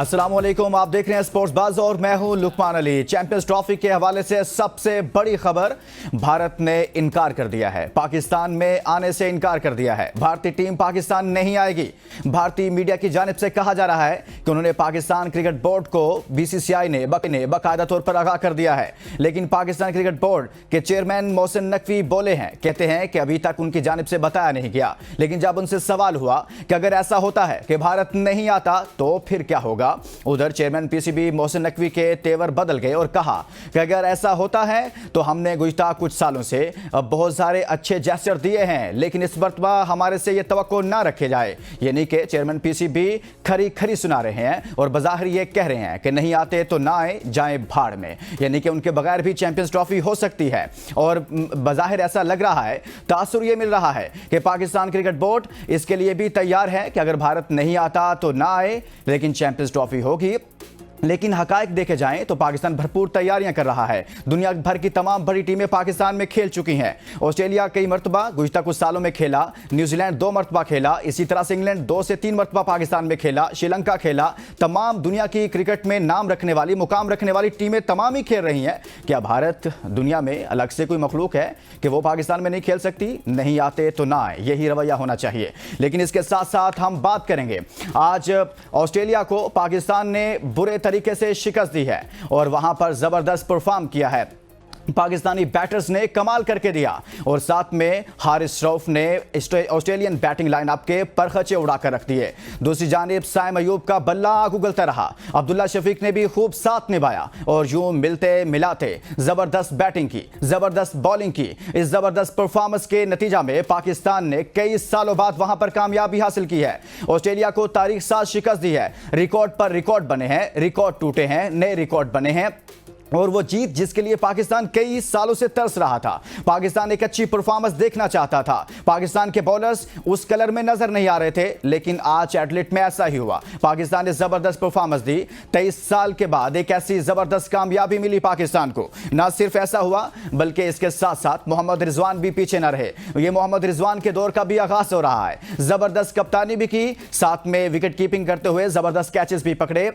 अस्सलाम वालेकुम, आप देख रहे हैं स्पोर्ट्स बाज़ और मैं हूं लुकमान अली। चैंपियंस ट्रॉफी के हवाले से सबसे बड़ी खबर, भारत ने इनकार कर दिया है, पाकिस्तान में आने से इनकार कर दिया है। भारतीय टीम पाकिस्तान नहीं आएगी। भारतीय मीडिया की जानिब से कहा जा रहा है कि उन्होंने पाकिस्तान क्रिकेट बोर्ड को बीसीसीआई ने बाकायदा तौर पर आगाह कर दिया है, लेकिन पाकिस्तान क्रिकेट बोर्ड के चेयरमैन मोहसिन नकवी बोले हैं, कहते हैं कि अभी तक उनकी जानिब से बताया नहीं गया। लेकिन जब उनसे सवाल हुआ कि अगर ऐसा होता है कि भारत नहीं आता तो फिर क्या होगा, उधर चेयरमैन पीसीबी मोहसिन नकवी के तेवर बदल गए और कहा कि अगर ऐसा होता है तो हमने गुज़िश्ता कुछ सालों से बहुत सारे अच्छे जेस्चर दिए हैं, लेकिन इस मरतबा हमारे से ये तवक्को ना रखे जाए। यानी कि चेयरमैन पीसीबी खरी खरी सुना रहे हैं और बज़ाहिर ये कह रहे हैं कि नहीं आते तो ना आए, जाए भाड़ में। यानी कि उनके बगैर भी चैंपियंस ट्रॉफी हो सकती है और बज़ाहिर ऐसा लग रहा है, तासुर ये मिल रहा है कि पाकिस्तान क्रिकेट बोर्ड इसके लिए भी तैयार है कि अगर भारत नहीं आता तो ना आए, लेकिन चैंपियंस ट्रॉफी होगी। लेकिन हकायक देखे जाएं तो पाकिस्तान भरपूर तैयारियां कर रहा है। दुनिया भर की तमाम बड़ी टीमें पाकिस्तान में खेल चुकी हैं। ऑस्ट्रेलिया कई मरतबा गुज़िश्ता कुछ सालों में खेला, न्यूजीलैंड 2 मरतबा खेला, इसी तरह से इंग्लैंड 2 से 3 मरतबा पाकिस्तान में खेला, श्रीलंका खेला। तमाम दुनिया की क्रिकेट में नाम रखने वाली, मुकाम रखने वाली टीमें तमाम ही खेल रही हैं। क्या भारत दुनिया में अलग से कोई मखलूक है कि वो पाकिस्तान में नहीं खेल सकती? नहीं आते तो ना आए, यही रवैया होना चाहिए। लेकिन इसके साथ साथ हम बात करेंगे, आज ऑस्ट्रेलिया को पाकिस्तान ने बुरे तरीके से शिकस्त दी है और वहां पर जबरदस्त परफॉर्म किया है। पाकिस्तानी बैटर्स ने कमाल करके दिया और साथ में हारिस रऊफ ने ऑस्ट्रेलियन बैटिंग लाइनअप के परखचे उड़ाकर रख दिए। दूसरी जानिब साइम अयूब का बल्ला आग उगलता रहा, अब्दुल्ला शफीक ने भी खूब साथ निभाया और यूं मिलते मिलाते जबरदस्त बैटिंग की, जबरदस्त बॉलिंग की। इस जबरदस्त परफॉर्मेंस के नतीजा में पाकिस्तान ने कई सालों बाद वहां पर कामयाबी हासिल की है। ऑस्ट्रेलिया को तारीख साज शिकस्त दी है, रिकॉर्ड पर रिकॉर्ड बने हैं, रिकॉर्ड टूटे हैं, नए रिकॉर्ड बने हैं और वो जीत जिसके लिए पाकिस्तान कई सालों से तरस रहा था। पाकिस्तान एक अच्छी परफॉर्मेंस देखना चाहता था। पाकिस्तान के बॉलर्स उस कलर में नजर नहीं आ रहे थे, लेकिन आज एडलेट में ऐसा ही हुआ। पाकिस्तान ने जबरदस्त परफॉर्मेंस दी। 23 साल के बाद एक ऐसी जबरदस्त कामयाबी मिली पाकिस्तान को। ना सिर्फ ऐसा हुआ बल्कि इसके साथ साथ मोहम्मद रिजवान भी पीछे न रहे। ये मोहम्मद रिजवान के दौर का भी आगाज हो रहा है। जबरदस्त कप्तानी भी की, साथ में विकेट कीपिंग करते हुए जबरदस्त कैचेस भी पकड़े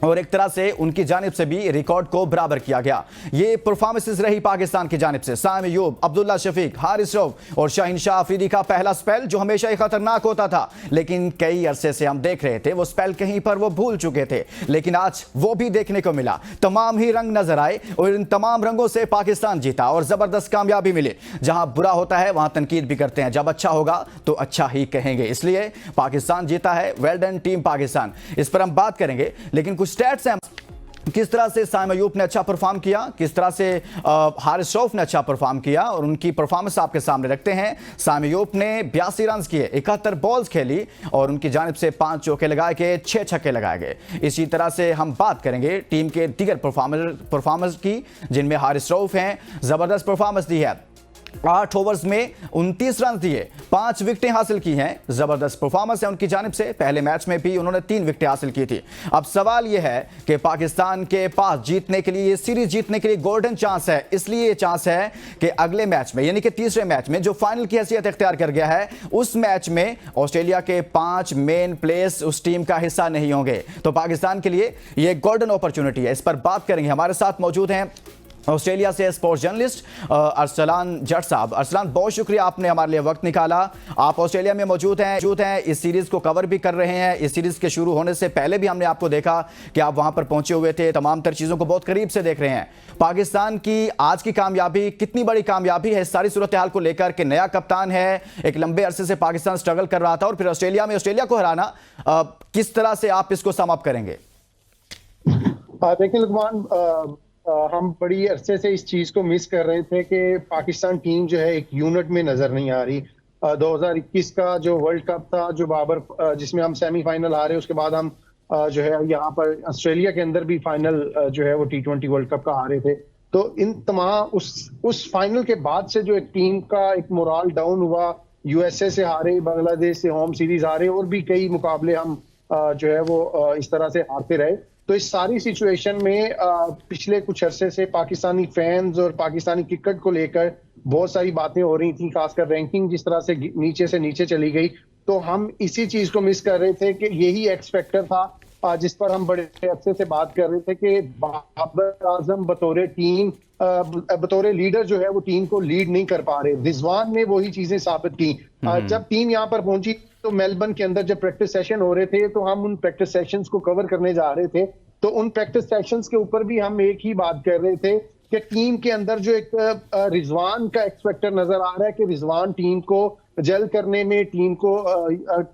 और एक तरह से उनकी जानिब से भी रिकॉर्ड को बराबर किया गया। ये परफॉर्मेंसेस रही पाकिस्तान की जानिब से। साइम अयूब, अब्दुल्ला शफीक, हारिस रऊफ और शाहीन शाह अफरीदी का पहला स्पेल जो हमेशा ही खतरनाक होता था, लेकिन कई अरसे से हम देख रहे थे वो स्पेल कहीं पर वो भूल चुके थे, लेकिन आज वो भी देखने को मिला। तमाम ही रंग नजर आए और इन तमाम रंगों से पाकिस्तान जीता और जबरदस्त कामयाबी मिली। जहां बुरा होता है वहां तनकीद भी करते हैं, जब अच्छा होगा तो अच्छा ही कहेंगे। इसलिए पाकिस्तान जीता है, वेल डन टीम पाकिस्तान। इस पर हम बात करेंगे, लेकिन कुछ स्टैट्स हैं, किस तरह से साइम अयूब ने अच्छा परफॉर्म किया, किस तरह से हारिस रऊफ ने अच्छा परफॉर्म किया और उनकी परफॉर्मेंस आपके सामने रखते हैं। साइम अयूब ने 82 रन किए, 71 बॉल्स खेली और उनकी जानिब से 5 चौके लगाए गए, 6 छक्के लगाए गए। इसी तरह से हम बात करेंगे टीम के दीगर परफॉर्मेंस की, जिनमें हारिस रऊफ हैं, जबरदस्त परफॉर्मेंस दी है। 8 ओवर्स में 29 रन दिए, 5 विकेटें हासिल की हैं। जबरदस्त परफॉर्मेंस है उनकी जानिब से। पहले मैच में भी उन्होंने 3 विकेटें हासिल की थी। अब सवाल यह है कि पाकिस्तान के पास जीतने के लिए, ये सीरीज जीतने के लिए गोल्डन चांस है। इसलिए चांस है कि अगले मैच में, यानी कि तीसरे मैच में जो फाइनल की हैसियत इख्तियार कर गया है, उस मैच में ऑस्ट्रेलिया के 5 मेन प्लेयर्स उस टीम का हिस्सा नहीं होंगे, तो पाकिस्तान के लिए यह गोल्डन अपॉर्चुनिटी है। इस पर बात करेंगे। हमारे साथ मौजूद हैं ऑस्ट्रेलिया से स्पोर्ट्स जर्नलिस्ट अरसलान जट साहब। अरसलान, बहुत शुक्रिया, आपने हमारे लिए वक्त निकाला। आप ऑस्ट्रेलिया में मौजूद हैं, इस सीरीज़ को कवर भी कर रहे हैं। इस सीरीज़ के शुरू होने से पहले भी हमने आपको देखा कि आप वहां पर पहुंचे हुए थे, तमाम तर चीज़ों को बहुत करीब से देख रहे हैं। पाकिस्तान की आज की कामयाबी कितनी बड़ी कामयाबी है इस सारी सूरत हाल को लेकर कि नया कप्तान है, एक लंबे अरसे से पाकिस्तान स्ट्रगल कर रहा था और फिर ऑस्ट्रेलिया में ऑस्ट्रेलिया को हराना, किस तरह से आप इसको सम अप करेंगे? देखिए लुकमान, हम बड़ी अरसे से इस चीज को मिस कर रहे थे कि पाकिस्तान टीम जो है एक यूनिट में नजर नहीं आ रही। 2021 का जो वर्ल्ड कप था, जो बाबर जिसमें हम सेमीफाइनल हारे, उसके बाद हम जो है यहाँ पर ऑस्ट्रेलिया के अंदर भी फाइनल जो है वो T20 वर्ल्ड कप का हारे थे। तो इन तमाम उस फाइनल के बाद से जो एक टीम का एक मोराल डाउन हुआ, यूएसए से हारे, बांग्लादेश से होम सीरीज हारे और भी कई मुकाबले हम जो है वो इस तरह से हारते रहे। तो इस सारी सिचुएशन में पिछले कुछ अरसे से पाकिस्तानी फैंस और पाकिस्तानी क्रिकेट को लेकर बहुत सारी बातें हो रही थी, खासकर रैंकिंग जिस तरह से नीचे चली गई। तो हम इसी चीज को मिस कर रहे थे कि यही एक्स फैक्टर था जिस पर हम बड़े अरसे से बात कर रहे थे कि बाबर आजम बतौर टीम बतौर लीडर जो है वो टीम को लीड नहीं कर पा रहे। रिजवान ने वही चीजें साबित की। जब टीम यहाँ पर पहुंची तो मेलबर्न के अंदर जब प्रैक्टिस सेशन हो रहे थे तो हम उन प्रैक्टिस सेशंस को कवर करने जा रहे थे। तो उन प्रैक्टिस सेशंस के ऊपर भी हम एक ही बात कर रहे थे कि टीम के अंदर जो एक रिजवान का एक्स फैक्टर नजर आ रहा है कि रिजवान टीम को जेल करने में, टीम को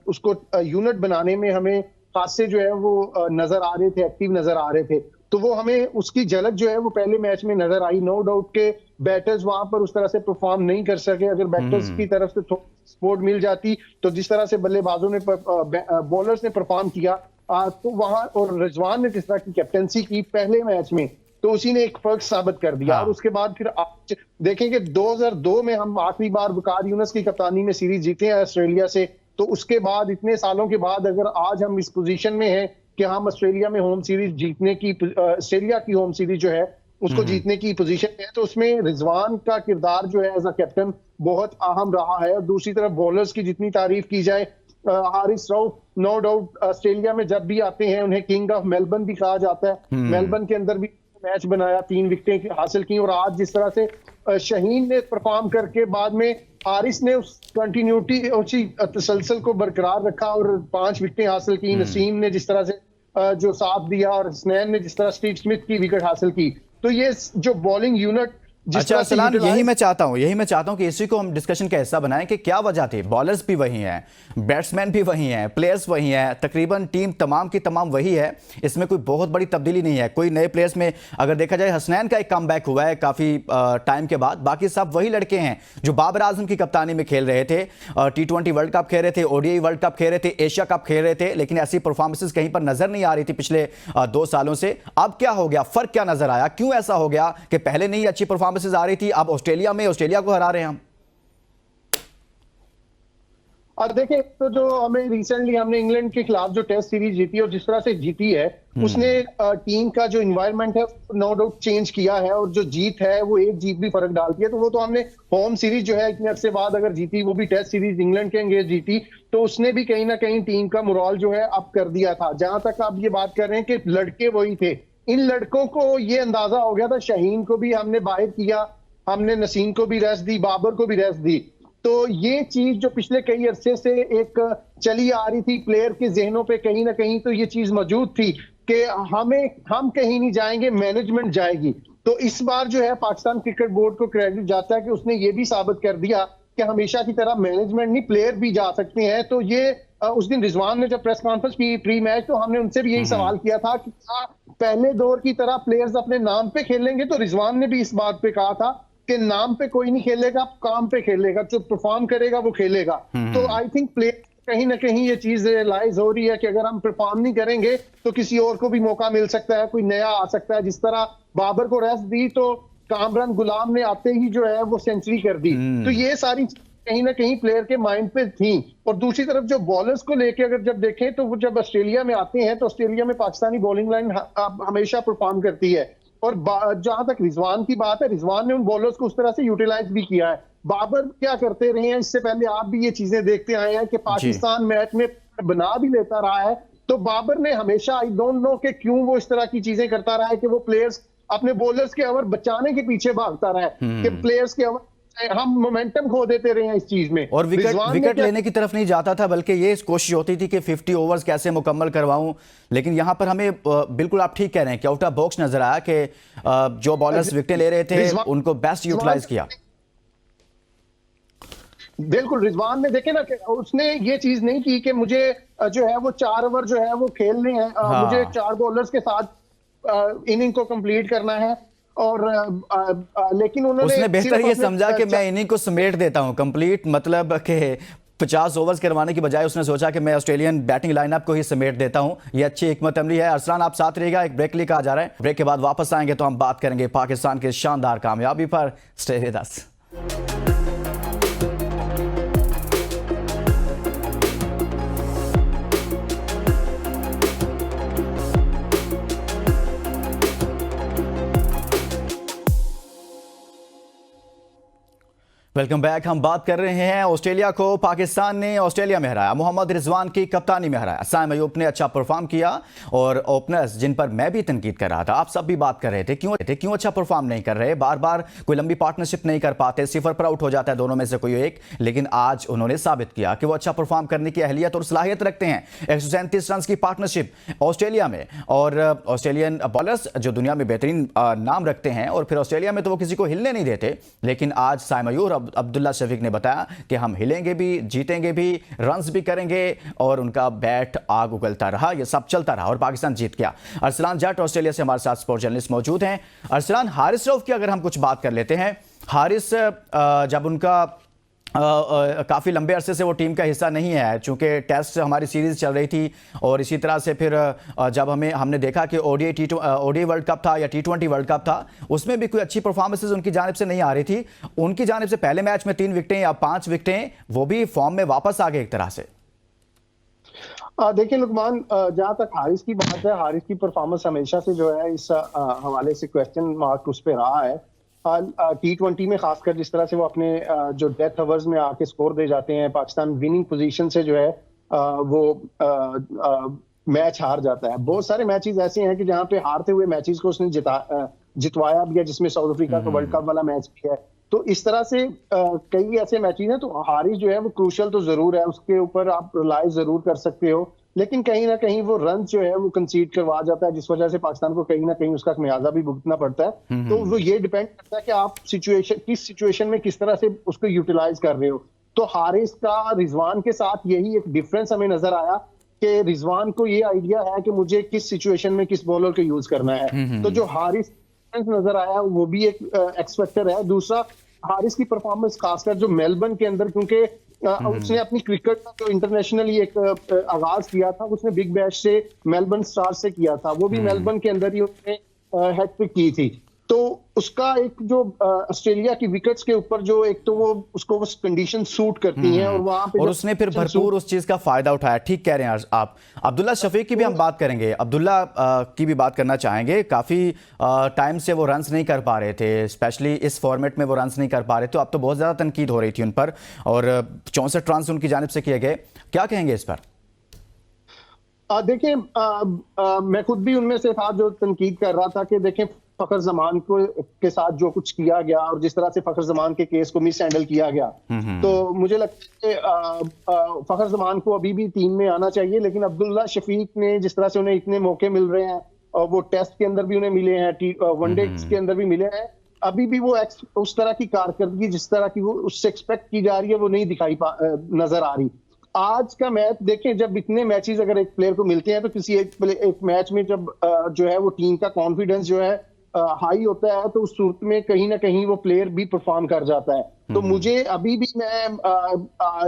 उसको यूनिट बनाने में हमें खासे जो है वो नजर आ रहे थे, एक्टिव नजर आ रहे थे। तो वो हमें उसकी झलक जो है वो पहले मैच में नजर आई। नो डाउट के बैटर्स वहां पर उस तरह से परफॉर्म नहीं कर सके। अगर बैटर्स की तरफ से सपोर्ट मिल जाती तो जिस तरह से बल्लेबाजों ने बॉलर्स ने परफॉर्म किया तो वहां, और रिजवान ने जिस तरह की कैप्टनसी की पहले मैच में, तो उसी ने एक फर्क साबित कर दिया। और उसके बाद फिर आप देखेंगे 2002 में हम आखिरी बार वकार यूनुस की कप्तानी में सीरीज जीते हैं ऑस्ट्रेलिया से। तो उसके बाद इतने सालों के बाद अगर आज हम इस पोजीशन में हैं कि हम ऑस्ट्रेलिया में होम सीरीज जीतने की, ऑस्ट्रेलिया की होम सीरीज जो है उसको जीतने की पोजीशन है, तो उसमें रिजवान का किरदार जो है एज अ कैप्टन बहुत अहम रहा है। और दूसरी तरफ बॉलर्स की जितनी तारीफ की जाए, Haris Rauf no doubt Australia में जब भी आते हैं उन्हें किंग ऑफ मेलबर्न भी कहा जाता है। मेलबर्न के अंदर भी मैच बनाया, 3 विकेटें हासिल की। और आज जिस तरह से शहीन ने परफॉर्म करके बाद में हारिस ने उस कंटिन्यूटी, उसी तसलसल को बरकरार रखा और 5 विकेटें हासिल की। नसीम ने जिस तरह से जो साथ दिया और हसनैन ने जिस तरह स्टीव स्मिथ की विकेट हासिल की। तो ये जो बॉलिंग यूनिट अच्छा अरसलान, यही मैं चाहता हूं कि इसी को हम डिस्कशन का हिस्सा बनाएं कि क्या वजह थी। बॉलर्स भी वही हैं, बैट्समैन भी वही हैं, प्लेयर्स वही हैं, तकरीबन टीम तमाम की तमाम वही है। इसमें कोई बहुत बड़ी तब्दीली नहीं है। कोई नए प्लेयर्स में अगर देखा जाए, हसनैन का एक कमबैक हुआ है काफ़ी टाइम के बाद, बाकी सब वही लड़के हैं जो बाबर आजम की कप्तानी में खेल रहे थे, T20 वर्ल्ड कप खेल रहे थे, ODI वर्ल्ड कप खेल रहे थे, एशिया कप खेल रहे थे, लेकिन ऐसी परफॉर्मेंसेज कहीं पर नजर नहीं आ रही थी पिछले 2 सालों से। अब क्या हो गया, फर्क क्या नजर आया, क्यों ऐसा हो गया कि पहले नहीं अच्छी परफॉर्मेंसेज आ रही थी, अब ऑस्ट्रेलिया में ऑस्ट्रेलिया को हरा रहे हैं हम? और देखें तो जो हमें रिसेंटली हमने इंग्लैंड के खिलाफ जो टेस्ट सीरीज जीती और जिस तरह से जीती है, उसने टीम का जो इन्वायरमेंट है नो डाउट चेंज किया है। और जो जीत है वो एक जीत भी फर्क डालती है। तो वो तो हमने होम सीरीज जो है इतने अरसे बाद अगर जीती, वो भी टेस्ट सीरीज इंग्लैंड के अंगेज जीती, तो उसने भी कहीं ना कहीं टीम का मोरल जो है अप कर दिया था। जहां तक आप ये बात कर रहे हैं कि लड़के वही थे, इन लड़कों को ये अंदाजा हो गया था। शाहीन को भी हमने बाहर किया, हमने नसीम को भी रेस्ट दी, बाबर को भी रेस्ट दी। तो ये चीज जो पिछले कई अरसे से एक चली आ रही थी प्लेयर के जहनों पे, कहीं ना कहीं तो ये चीज मौजूद थी कि हम कहीं नहीं जाएंगे, मैनेजमेंट जाएगी। तो इस बार जो है पाकिस्तान क्रिकेट बोर्ड को क्रेडिट जाता है कि उसने ये भी साबित कर दिया कि हमेशा की तरह मैनेजमेंट नहीं, प्लेयर भी जा सकते हैं। तो ये उस दिन रिजवान ने जब प्रेस कॉन्फ्रेंस की प्री मैच, तो हमने उनसे भी यही सवाल किया था कि पहले दौर की तरह प्लेयर्स अपने नाम पे खेलेंगे। तो रिजवान ने भी इस बात पे कहा था कि नाम पे कोई नहीं खेलेगा, काम पे खेलेगा, जो परफॉर्म करेगा वो खेलेगा। तो आई थिंक प्लेयर कहीं ना कहीं ये चीज रियलाइज हो रही है कि अगर हम परफॉर्म नहीं करेंगे तो किसी और को भी मौका मिल सकता है, कोई नया आ सकता है। जिस तरह बाबर को रेस्ट दी तो कामरान गुलाम ने आते ही जो है वो सेंचुरी कर दी। तो ये सारी कहीं ना कहीं प्लेयर के माइंड पे थी। और दूसरी तरफ जो बॉलर्स को लेके अगर जब देखें तो वो जब ऑस्ट्रेलिया में आते हैं तो ऑस्ट्रेलिया में पाकिस्तानी बॉलिंग लाइन हमेशा परफॉर्म करती है। और जहां तक रिजवान की बात है, रिजवान ने उन बॉलर्स को उस तरह से यूटिलाइज भी किया है। बाबर क्या करते रहे हैं, इससे पहले आप भी ये चीजें देखते आए हैं कि पाकिस्तान मैच में बना भी लेता रहा है। तो बाबर ने हमेशा, आई डोंट नो कि क्यों वो इस तरह की चीजें करता रहा है कि वो प्लेयर्स अपने बॉलर्स के ओवर बचाने के पीछे भागता रहा है कि प्लेयर्स के ओवर हम मोमेंटम खो देते रहे हैं इस चीज में। और विकेट लेने की तरफ नहीं जाता था, बल्कि ये कोशिश होती थी कि 50 ओवर्स कैसे मुकम्मल करवाऊं। लेकिन यहां पर हमें बिल्कुल आप ठीक कह रहे हैं कि आउट ऑफ बॉक्स नजर आया कि जो बॉलर्स विकेटें ले रहे थे उनको बेस्ट यूटिलाइज किया। बिल्कुल, रिजवान ने देखे ना कि उसने ये चीज नहीं की कि मुझे जो है वो 4 ओवर जो है वो खेलने हैं, मुझे 4 बॉलर्स के साथ इनिंग को कंप्लीट करना है। और लेकिन उसने बेहतर ये समझा कि मैं इनिंग को समेट देता हूं कंप्लीट, मतलब कि 50 ओवर्स करवाने की बजाय उसने सोचा कि मैं ऑस्ट्रेलियन बैटिंग लाइनअप को ही समेट देता हूं। ये अच्छी हिकमत अमली है। अरसलान आप साथ रहिएगा, एक ब्रेक लेकर आ जा रहे हैं। ब्रेक के बाद वापस आएंगे तो हम बात करेंगे पाकिस्तान के शानदार कामयाबी पर। Stay with us. Welcome back. हम बात कर रहे हैं ऑस्ट्रेलिया को पाकिस्तान ने ऑस्ट्रेलिया में हराया, मोहम्मद रिजवान की कप्तानी में हराया। साइम अयूब ने अच्छा परफॉर्म किया और ओपनर्स जिन पर मैं भी तनकीद कर रहा था, आप सब भी बात कर रहे थे क्यों अच्छा परफॉर्म नहीं कर रहे, बार बार कोई लंबी पार्टनरशिप नहीं कर पाते, सिफर पर आउट हो जाता है दोनों में से कोई एक। लेकिन आज उन्होंने साबित किया कि वो अच्छा परफॉर्म करने की अहलियत और सलाहियत रखते हैं। 137 रन की पार्टनरशिप ऑस्ट्रेलिया में, और ऑस्ट्रेलियन बॉलर्स जो दुनिया में बेहतरीन नाम रखते हैं, और फिर ऑस्ट्रेलिया में तो वो किसी को हिलने नहीं देते। लेकिन आज साइम अयूब अब्दुल्ला शफीक ने बताया कि हम हिलेंगे भी, जीतेंगे भी, रन्स भी करेंगे, और उनका बैट आग उगलता रहा, ये सब चलता रहा और पाकिस्तान जीत गया। अरसलान जट ऑस्ट्रेलिया से हमारे साथ स्पोर्ट जर्नलिस्ट मौजूद हैं। अरसलान, हारिस रऊफ की अगर हम कुछ बात कर लेते हैं, हारिस जब उनका काफ़ी लंबे अरसे से वो टीम का हिस्सा नहीं है, चूंकि टेस्ट हमारी सीरीज़ चल रही थी, और इसी तरह से फिर जब हमने देखा कि ओडीआई वर्ल्ड कप था या T20 वर्ल्ड कप था, उसमें भी कोई अच्छी परफॉर्मेंसेज उनकी जानिब से नहीं आ रही थी। उनकी जानिब से पहले मैच में 3 विकेटें या 5 विकेटें, वो भी फॉर्म में वापस आ गए एक तरह से। देखिए लुकमान, जहाँ तक हारिस की बात है, हारिस की परफॉर्मेंस हमेशा से जो है इस हवाले से क्वेश्चन मार्क उस पर रहा है। T20 में खासकर जिस तरह से वो अपने जो डेथ ओवर्स में आके स्कोर दे जाते हैं, पाकिस्तान विनिंग पोजीशन से जो है वो मैच हार जाता है। बहुत सारे मैचेस ऐसे हैं कि जहाँ पे हारते हुए मैचेस को उसने जितवाया भी है, जिसमें साउथ अफ्रीका का वर्ल्ड कप वाला मैच भी है। तो इस तरह से कई ऐसे मैचेस हैं। तो हारिस जो है वो क्रूशल तो जरूर है, उसके ऊपर आप रिलाय जरूर कर सकते हो, लेकिन कहीं ना कहीं वो रन जो है वो कंसीड करवा जाता है, जिस वजह से पाकिस्तान को कहीं ना कहीं उसका खमियाजा भी भुगतना पड़ता है। तो वो ये डिपेंड करता है कि आप किस सिचुएशन में किस तरह से उसको यूटिलाइज कर रहे हो। तो हारिस का रिजवान के साथ यही एक डिफरेंस हमें नजर आया कि रिजवान को ये आइडिया है कि मुझे किस सिचुएशन में किस बॉलर को यूज करना है। तो जो हारिस नजर आया वो भी एक एक्स फैक्टर है। दूसरा, हारिस की परफॉर्मेंस खासकर जो मेलबर्न के अंदर, क्योंकि उसने अपनी क्रिकेट का जो इंटरनेशनली एक आगाज किया था, उसने बिग बैश से मेलबर्न स्टार्स से किया था, वो भी मेलबर्न के अंदर ही उसने हैट्रिक की थी। तो उसका एक जो ऑस्ट्रेलिया की विकेट्स के ऊपर जो एक तो वो उसको वो कंडीशन सूट करती हैं, और वहां पे और उसने फिर भरपूर उस चीज का फायदा उठाया। ठीक कह रहे हैं आप। अब्दुल्ला शफीक की भी हम बात करेंगे, अब्दुल्ला की भी बात करना चाहेंगे। काफी टाइम से वो रन्स नहीं कर पा रहे थे, स्पेशली इस फॉर्मेट में वो रन्स नहीं कर पा रहे, तो अब तो बहुत ज्यादा तनकीद हो रही थी उन पर, और 64 रन्स उनकी जानिब से किए गए। क्या कहेंगे इस पर? देखिए, मैं खुद भी उनमें से था जो तनकीद कर रहा था कि देखें फखर जमान को के साथ जो कुछ किया गया, और जिस तरह से फखर जमान के केस को मिस हैंडल किया गया, तो मुझे लगता है कि फखर जमान को अभी भी टीम में आना चाहिए। लेकिन अब्दुल्ला शफीक ने जिस तरह से उन्हें इतने मौके मिल रहे हैं, और वो टेस्ट के अंदर भी उन्हें मिले हैं, वनडे के अंदर भी मिले हैं, अभी भी वो उस तरह की कारकर्दगी जिस तरह की वो उससे एक्सपेक्ट की जा रही है वो नहीं नजर आ रही। आज का मैच देखें, जब इतने मैचेस अगर एक प्लेयर को मिलते हैं, तो किसी एक मैच में जब जो है वो टीम का कॉन्फिडेंस जो है हाई होता है, तो उस सूरत में कहीं ना कहीं वो प्लेयर भी परफॉर्म कर जाता है। तो मुझे अभी भी मैं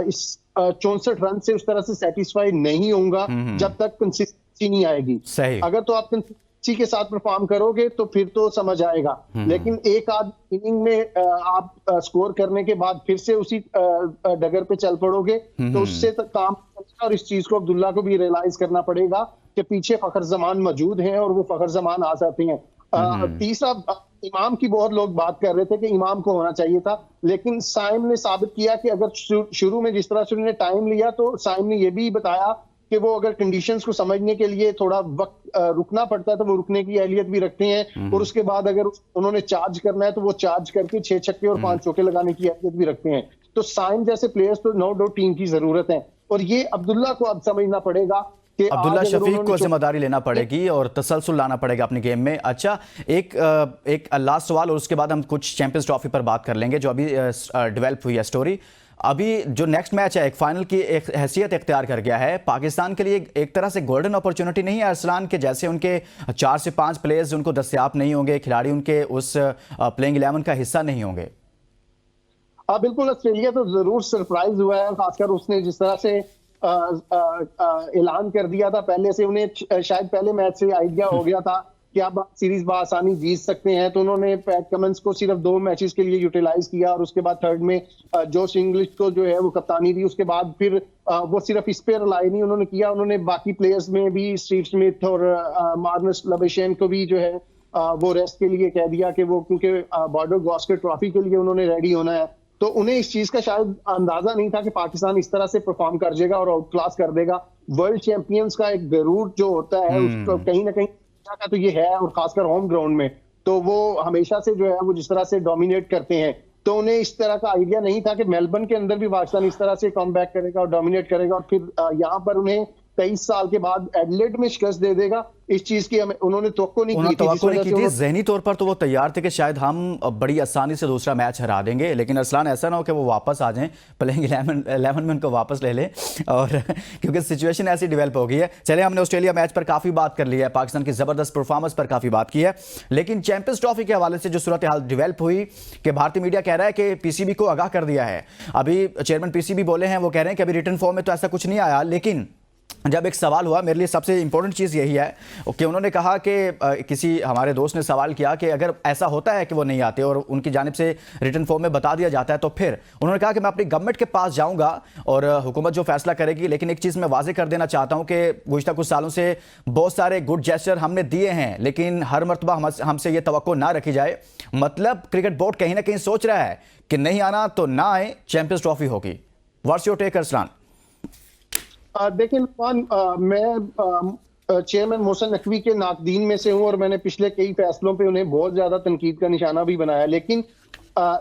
इस 64 रन से उस तरह से सेटिस्फाई नहीं होऊंगा जब तक कंसिस्टेंसी नहीं आएगी। सही। अगर तो आप कंसिस्टेंसी के साथ परफॉर्म करोगे तो फिर तो समझ आएगा, लेकिन एक आध इनिंग में आप स्कोर करने के बाद फिर से उसी डगर पे चल पड़ोगे, तो उससे काम चलेगा। और इस चीज को अब्दुल्ला को भी रियलाइज करना पड़ेगा कि पीछे फखर जमान मौजूद हैं, और वो फखर जमान आ जाते हैं। तीसरा, इमाम की बहुत लोग बात कर रहे थे कि इमाम को होना चाहिए था, लेकिन साइम ने साबित किया कि अगर शुरू में जिस तरह से उन्होंने टाइम लिया, तो साइम ने यह भी बताया कि वो अगर कंडीशंस को समझने के लिए थोड़ा वक्त रुकना पड़ता है, तो वो रुकने की अहलियत भी रखते हैं। और उसके बाद अगर उन्होंने चार्ज करना है, तो वो चार्ज करके 6 छक्के और 5 चौके लगाने की अहलियत भी रखते हैं। तो साइम जैसे प्लेयर्स तो नो डाउट टीम की जरूरत है, और ये अब्दुल्ला को अब समझना पड़ेगा कि अब्दुल्ला शफीक को जिम्मेदारी लेना पड़ेगी और तसलसल लाना पड़ेगा अपनी गेम में। अच्छा, एक लास्ट सवाल, और उसके बाद हम कुछ चैंपियंस ट्रॉफी पर बात कर लेंगे जो अभी डेवलप हुई है स्टोरी। अभी जो नेक्स्ट मैच है, एक फाइनल की एक हैसियत इख्तियार कर गया है पाकिस्तान के लिए, एक तरह से गोल्डन अपॉर्चुनिटी नहीं है अरसलान के जैसे उनके 4 से 5 प्लेयर्स उनको दस्तयाब नहीं होंगे, खिलाड़ी उनके उस प्लेइंग 11 का हिस्सा नहीं होंगे? बिल्कुल, ऑस्ट्रेलिया तो जरूर सरप्राइज हुआ है, खासकर उसने जिस तरह से ऐलान कर दिया था पहले से। उन्हें शायद पहले मैच से आइडिया हो गया था कि आप सीरीज बआसानी जीत सकते हैं, तो उन्होंने पैट कमिंस को सिर्फ 2 मैचेस के लिए यूटिलाइज किया, और उसके बाद थर्ड में जोश इंग्लिश को जो है वो कप्तानी दी। उसके बाद फिर वो सिर्फ इस पे रिलाई नहीं उन्होंने किया, उन्होंने बाकी प्लेयर्स में भी स्टीव स्मिथ और मार्नस लबेशेन को भी जो है वो रेस्ट के लिए कह दिया कि वो, क्योंकि बॉर्डर गॉस्कर ट्रॉफी के लिए उन्होंने रेडी होना है। तो उन्हें इस चीज का शायद अंदाजा नहीं था कि पाकिस्तान इस तरह से परफॉर्म कर जाएगा और आउट क्लास कर देगा। वर्ल्ड चैंपियंस का एक गरूर जो होता है उसको कहीं ना कहीं का तो ये है, और खासकर होम ग्राउंड में तो वो हमेशा से जो है वो जिस तरह से डोमिनेट करते हैं, तो उन्हें इस तरह का आइडिया नहीं था कि मेलबर्न के अंदर भी पाकिस्तान इस तरह से कम बैक करेगा और डोमिनेट करेगा, और फिर यहाँ पर उन्हें 23 साल के बाद एडिलेड में शिकस्त दे देगा। इस चीज की उन्होंने तवक्को नहीं की थी। जहनी तौर पर तो वो तैयार थे कि शायद हम बड़ी आसानी से दूसरा मैच हरा देंगे, लेकिन अरसलान ऐसा ना हो कि वो वापस आ जाएं, प्लेइंग 11 में उनको वापस ले लें, और क्योंकि सिचुएशन ऐसी डेवलप हो गई है। चले, हमने ऑस्ट्रेलिया मैच पर काफ़ी बात कर ली है, पाकिस्तान की ज़बरदस्त परफॉर्मेंस पर काफ़ी बात की है, लेकिन चैंपियंस ट्रॉफी के हवाले से जो सूरत हाल डेवलप हुई कि भारतीय मीडिया कह रहा है कि पीसीबी को आगाह कर दिया है। अभी चेयरमैन पीसीबी बोले हैं, वो कह रहे हैं कि अभी रिटर्न फॉर्म में तो ऐसा कुछ नहीं आया, लेकिन जब एक सवाल हुआ, मेरे लिए सबसे इंपॉर्टेंट चीज़ यही है कि उन्होंने कहा कि किसी हमारे दोस्त ने सवाल किया कि अगर ऐसा होता है कि वो नहीं आते और उनकी जानिब से रिटर्न फॉर्म में बता दिया जाता है, तो फिर उन्होंने कहा कि मैं अपनी गवर्नमेंट के पास जाऊंगा और हुकूमत जो फैसला करेगी। लेकिन एक चीज़ मैं वाजे कर देना चाहता हूं कि गुज़िश्ता कुछ सालों से बहुत सारे गुड जेस्चर हमने दिए हैं, लेकिन हर मरतबा हमसे ये तवक्को ना रखी जाए। मतलब क्रिकेट बोर्ड कहीं ना कहीं सोच रहा है कि नहीं आना तो ना आए, चैंपियंस ट्रॉफी होगी। What's your take Arsalan? देखिए मैं चेयरमैन मोहसिन नकवी के नाकदीन में से हूं, और मैंने पिछले कई फैसलों पे उन्हें बहुत ज्यादा तनकीद का निशाना भी बनाया, लेकिन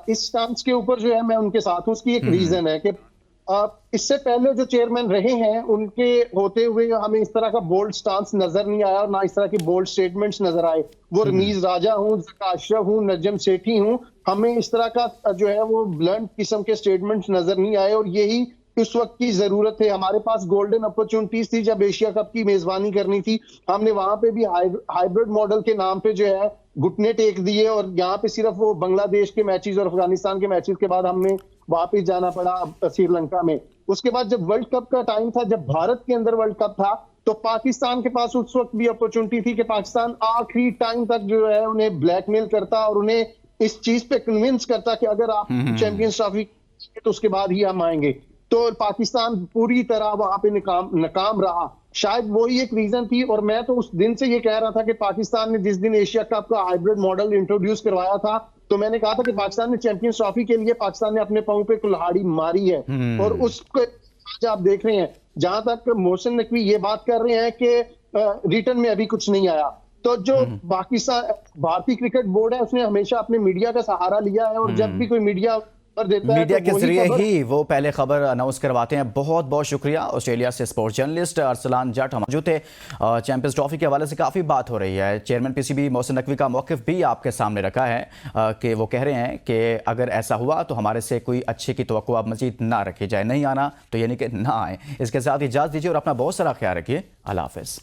इस स्टांस के ऊपर जो है मैं उनके साथ हूं। उसकी एक रीजन है कि इससे पहले जो चेयरमैन रहे हैं उनके होते हुए हमें इस तरह का बोल्ड स्टांस नजर नहीं आया, और ना इस तरह के बोल्ड स्टेटमेंट्स नजर आए। वो रमीज राजा हूं, अशरफ हूं, नजम सेठी हूं, हमें इस तरह का जो है वो ब्लंट किस्म के स्टेटमेंट्स नजर नहीं आए, और यही इस वक्त की जरूरत है। हमारे पास गोल्डन अपॉर्चुनिटीज थी जब एशिया कप की मेजबानी करनी थी, हमने वहां पे भी हाइब्रिड मॉडल के नाम पे जो है घुटने टेक दिए, और यहाँ पे सिर्फ वो बांग्लादेश के मैचेस और अफगानिस्तान के मैचेस के बाद हमें वापस जाना पड़ा श्रीलंका में। उसके बाद जब वर्ल्ड कप का टाइम था, जब भारत के अंदर वर्ल्ड कप था, तो पाकिस्तान के पास उस वक्त भी अपॉर्चुनिटी थी कि पाकिस्तान आखिरी टाइम तक जो है उन्हें ब्लैकमेल करता और उन्हें इस चीज पे कन्विंस करता कि अगर आप चैंपियंस ट्रॉफी तो उसके बाद ही हम आएंगे। तो पाकिस्तान पूरी तरह वहां पे नाकाम रहा। शायद वही एक रीजन थी, और मैं तो उस दिन से ये कह रहा था कि पाकिस्तान ने जिस दिन एशिया कप का हाइब्रिड मॉडल इंट्रोड्यूस करवाया था, तो मैंने कहा था कि पाकिस्तान ने चैंपियंस ट्रॉफी के लिए पाकिस्तान ने अपने पांव पे कुल्हाड़ी मारी है। और उसको आज आप देख रहे हैं, जहां तक मोहसिन नकवी ये बात कर रहे हैं कि रिटर्न में अभी कुछ नहीं आया, तो जो पाकिस्तान भारतीय क्रिकेट बोर्ड है उसने हमेशा अपने मीडिया का सहारा लिया है, और जब भी कोई मीडिया मीडिया के जरिए ही वो पहले खबर अनाउंस करवाते हैं। बहुत बहुत शुक्रिया। ऑस्ट्रेलिया से स्पोर्ट्स जर्नलिस्ट अरसलान जट हम मौजूद थे। चैंपियंस ट्रॉफी के हवाले से काफ़ी बात हो रही है। चेयरमैन पीसीबी मोहसिन नकवी का मौक़िफ़ भी आपके सामने रखा है कि वो कह रहे हैं कि अगर ऐसा हुआ तो हमारे से कोई अच्छे की तवक्को अब मज़ीद ना रखी जाए, नहीं आना तो यानी कि ना आए। इसके साथ इजाज़त दीजिए और अपना बहुत सारा ख्याल रखिए। अल्लाह हाफ़िज़।